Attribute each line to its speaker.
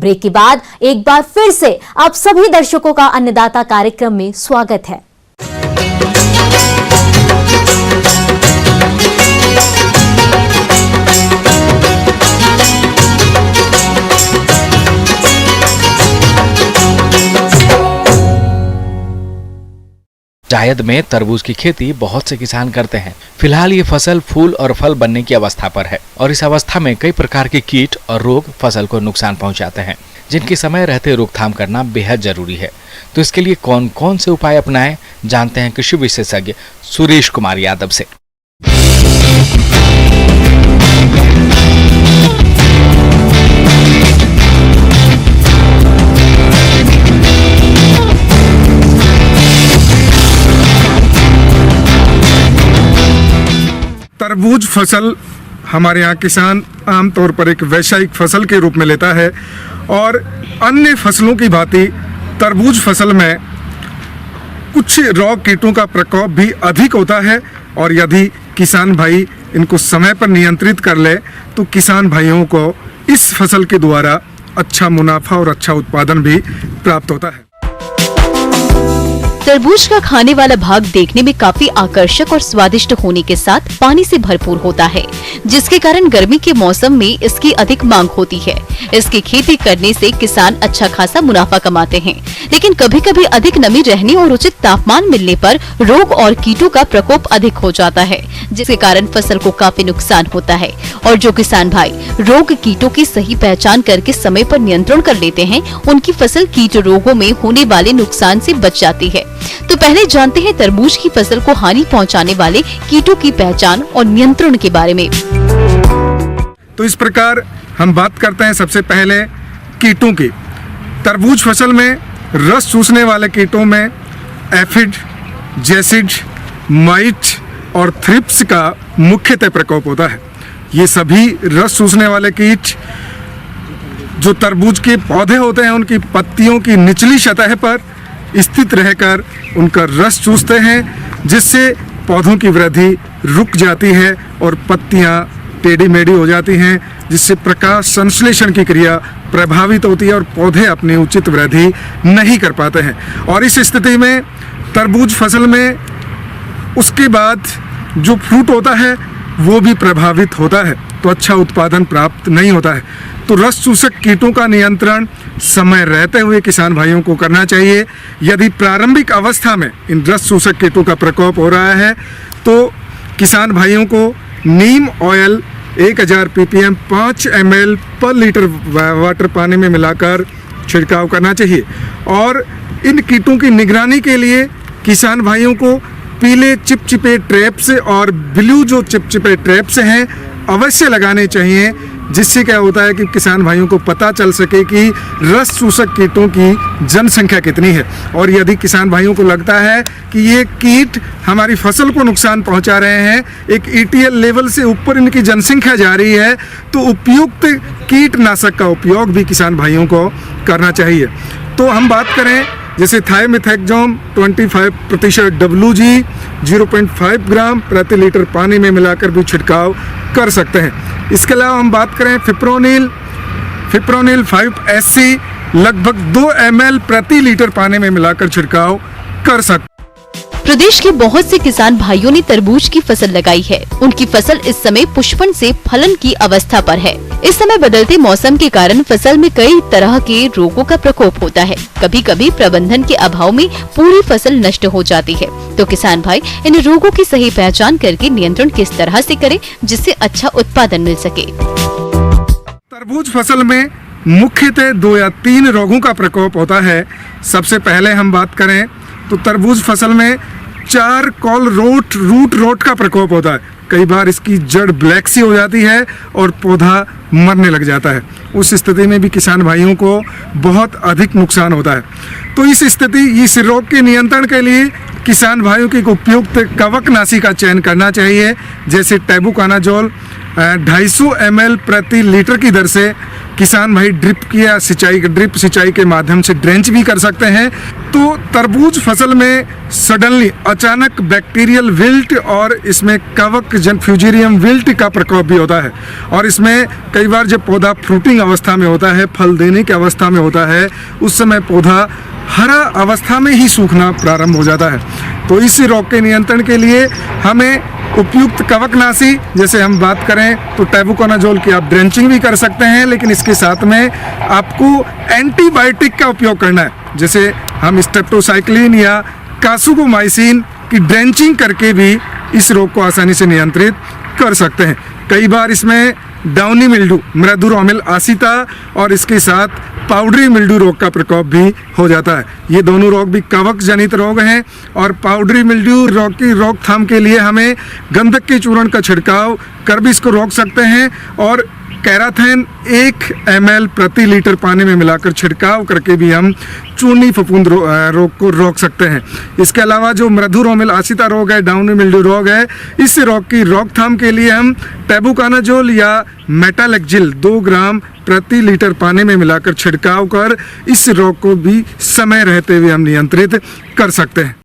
Speaker 1: Break के बाद एक बार फिर से आप सभी दर्शकों का अन्नदाता कार्यक्रम में स्वागत है।
Speaker 2: जायद में तरबूज की खेती बहुत से किसान करते हैं। फिलहाल ये फसल फूल और फल बनने की अवस्था पर है और इस अवस्था में कई प्रकार के कीट और रोग फसल को नुकसान पहुंचाते हैं, जिनकी समय रहते रोकथाम करना बेहद जरूरी है। तो इसके लिए कौन कौन से उपाय अपनाएं, जानते हैं कृषि विशेषज्ञ सुरेश कुमार यादव से।
Speaker 3: तरबूज फसल हमारे यहाँ किसान आमतौर पर एक वैश्विक फसल के रूप में लेता है और अन्य फसलों की भांति तरबूज फसल में कुछ रोग कीटों का प्रकोप भी अधिक होता है और यदि किसान भाई इनको समय पर नियंत्रित कर ले तो किसान भाइयों को इस फसल के द्वारा अच्छा मुनाफा और अच्छा उत्पादन भी प्राप्त होता है।
Speaker 4: तरबूज का खाने वाला भाग देखने में काफी आकर्षक और स्वादिष्ट होने के साथ पानी से भरपूर होता है, जिसके कारण गर्मी के मौसम में इसकी अधिक मांग होती है। इसकी खेती करने से किसान अच्छा खासा मुनाफा कमाते हैं, लेकिन कभी कभी अधिक नमी रहने और उचित तापमान मिलने पर रोग और कीटों का प्रकोप अधिक हो जाता है, जिसके कारण फसल को काफी नुकसान होता है। और जो किसान भाई रोग कीटों की सही पहचान करके समय पर नियंत्रण कर लेते हैं, उनकी फसल कीट रोगों में होने वाले नुकसान से बच जाती है। तो पहले जानते हैं तरबूज की फसल को हानि पहुंचाने वाले कीटों की पहचान और नियंत्रण के बारे में।
Speaker 3: तो इस प्रकार हम बात करते हैं सबसे पहले कीटों की। तरबूज फसल में रस चूसने वाले कीटों में एफिड, जैसिड, माइट और थ्रिप्स का मुख्यतः प्रकोप होता है। ये सभी रस चूसने वाले कीट जो तरबूज के पौधे होते हैं उनकी पत्तियों की निचली सतह पर स्थित रहकर उनका रस चूसते हैं, जिससे पौधों की वृद्धि रुक जाती है और पत्तियां टेढ़ी मेढ़ी हो जाती हैं, जिससे प्रकाश संश्लेषण की क्रिया प्रभावित होती है और पौधे अपनी उचित वृद्धि नहीं कर पाते हैं। और इस स्थिति में तरबूज फसल में उसके बाद जो फ्रूट होता है वो भी प्रभावित होता है, तो अच्छा उत्पादन प्राप्त नहीं होता है। तो रस चूसक कीटों का नियंत्रण समय रहते हुए किसान भाइयों को करना चाहिए। यदि प्रारंभिक अवस्था में इन रस चूसक कीटों का प्रकोप हो रहा है तो किसान भाइयों को नीम ऑयल 1000 ppm 5 ml पर लीटर वाटर पानी में मिलाकर छिड़काव करना चाहिए। और इन कीटों की निगरानी के लिए किसान भाइयों को पीले चिपचिपे ट्रैप्स और ब्लू जो चिपचिपे ट्रैप्स हैं अवश्य लगाने चाहिए, जिससे क्या होता है कि किसान भाइयों को पता चल सके कि रस चूसक कीटों की जनसंख्या कितनी है। और यदि किसान भाइयों को लगता है कि ये कीट हमारी फसल को नुकसान पहुंचा रहे हैं, एक ETL लेवल से ऊपर इनकी जनसंख्या जा रही है, तो उपयुक्त कीटनाशक का उपयोग भी किसान भाइयों को करना चाहिए। तो हम बात करें जैसे थाइमेथैक्सोम 25% WG 0.5 ग्राम प्रति लीटर पानी में मिलाकर भी छिड़काव कर सकते हैं। इसके अलावा हम बात करें फिप्रोनिल 5SC लगभग 2 ml प्रति लीटर पानी में मिलाकर छिड़काव कर सकते हैं।
Speaker 4: प्रदेश के बहुत से किसान भाइयों ने तरबूज की फसल लगाई है। उनकी फसल इस समय पुष्पन से फलन की अवस्था पर है। इस समय बदलते मौसम के कारण फसल में कई तरह के रोगों का प्रकोप होता है। कभी कभी प्रबंधन के अभाव में पूरी फसल नष्ट हो जाती है। तो किसान भाई इन रोगों की सही पहचान करके नियंत्रण किस तरह से करें जिससे अच्छा उत्पादन मिल सके।
Speaker 3: तरबूज फसल में मुख्यतः 2 या 3 रोगों का प्रकोप होता है। सबसे पहले हम बात करें तो तरबूज फसल में 4 कॉल रूट रोट का प्रकोप होता है। कई बार इसकी जड़ ब्लैक सी हो जाती है और पौधा मरने लग जाता है। उस स्थिति में भी किसान भाइयों को बहुत अधिक नुकसान होता है। तो इस रोग के नियंत्रण के लिए किसान भाइयों की उपयुक्त कवकनाशी का चयन करना चाहिए, जैसे टेबुकानाजोल 250 ml प्रति लीटर की दर से किसान भाई ड्रिप सिंचाई के माध्यम से ड्रेंच भी कर सकते हैं। तो तरबूज फसल में सडनली अचानक बैक्टीरियल विल्ट और इसमें कवक जन फ्यूजेरियम विल्ट का प्रकोप भी होता है, और इसमें कई बार जब पौधा फ्रूटिंग अवस्था में होता है, फल देने की अवस्था में होता है, उस समय पौधा हरा अवस्था में ही सूखना प्रारंभ हो जाता है। तो इस रोग के नियंत्रण के लिए हमें उपयुक्त कवकनाशी, जैसे हम बात करें तो टैबुकोनाजोल की आप ड्रेंचिंग भी कर सकते हैं, लेकिन इसके साथ में आपको एंटीबायोटिक का उपयोग करना है। जैसे हम स्ट्रेप्टोसाइक्लिन या कासुकोमाइसिन की ड्रेंचिंग करके भी इस रोग को आसानी से नियंत्रित कर सकते हैं। कई बार इसमें डाउनी मिल्ड्यू, मृदु रोमिल आसिता और इसके साथ पाउडरी मिल्ड्यू रोग का प्रकोप भी हो जाता है। ये दोनों रोग भी कवक जनित रोग हैं, और पाउडरी मिल्ड्यू रोग की रोकथाम के लिए हमें गंधक के चूर्ण का छिड़काव कर भी इसको रोक सकते हैं, और कैराथेन 1 ml प्रति लीटर पानी में मिलाकर छिड़काव करके भी हम चूर्णी फफूंद रोग को रोक सकते हैं। इसके अलावा जो मृदु रोमिल आसिता रोग है, डाउनी मिल्ड्यू रोग है, इस रोग की रोकथाम के लिए हम टैबुकोनाजोल या मेटालेक्जिल 2 ग्राम प्रति लीटर पानी में मिलाकर छिड़काव कर इस रोग को भी समय रहते हुए हम नियंत्रित कर सकते हैं।